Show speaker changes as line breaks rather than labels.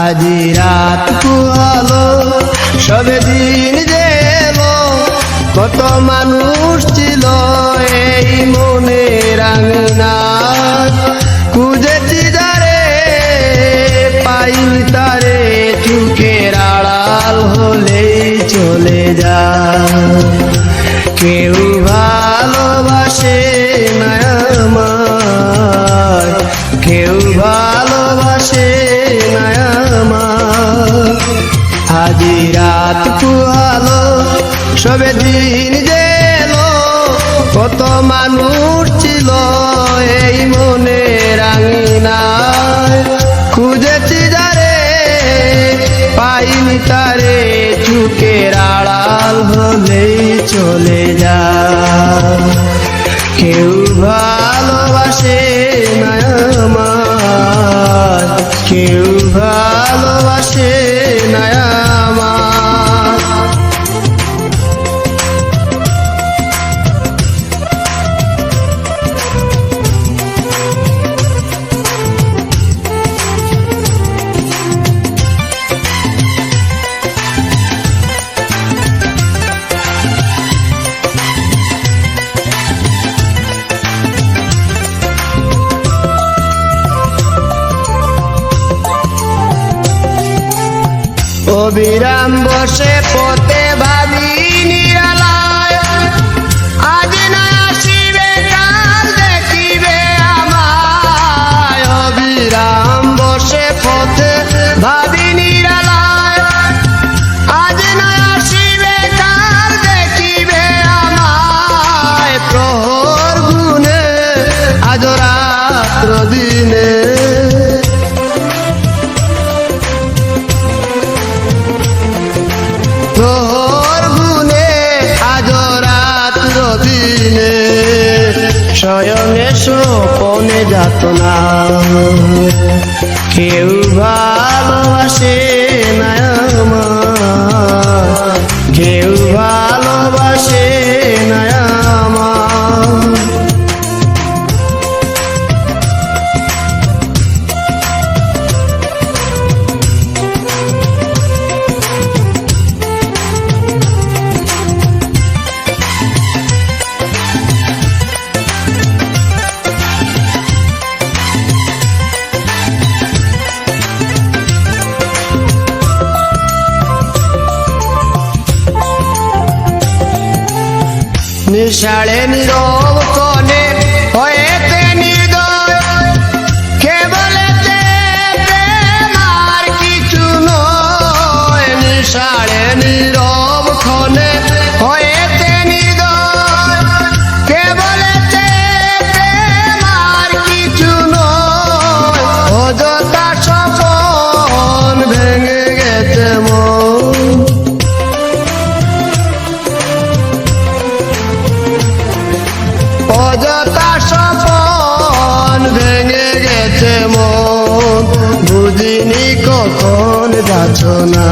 আজি রাত পোহালো সবে দিন গেলো, কত মানুষ ছিল এই মনের আঙিনায়। খুঁজেছি যারে পাইনি তারে, চোখের আড়াল হলেই চলে যায়। কেউ ভালোবাসে না আমায়, কেউ ভালোবাসে না আমায়। আজি রাত পোহালো সবে দিন গেলো, কত মানুষ ছিল এই মনের আঙিনায়। খুঁজেছি যারে পাইনি তারে, চোখের আড়াল হলেই চলে যায়। কেউ ভালোবাসে না আমায়, কেউ ভালোবাসে না আমায়। অবিরাম বসে পথে ভাবি নিরালায়, আজ না আসিবে কাল দেখিবে আমায়। অবিরাম বসে পথে ভাবি নিরালায়, আজ না আসিবে কাল দেখিবে আমায়। প্রহর গুনে আজ রাত্র দিনে, প্রহর গুনে আজ রাত্র দিনে, শয়নে স্বপনে যাতনা। কেউ ভালোবাসে না আমায়, কেউ ভালোবাসে না আমায়। নিশাড়ে নীরব কোণে হয়েতে নির্দয়, কে বলেছে প্রেম আর কিছু নয়। নিশাড়ে নীরব কোণে হয়েতে নির্দয়, কে বলেছে প্রেম আর কিছু নয়। অযথা স্বপন ভেঙে গেছে মন, অযথা স্বপন ভেঙে গেছে মন। বুঝিনি কখন যাচ্ছ না।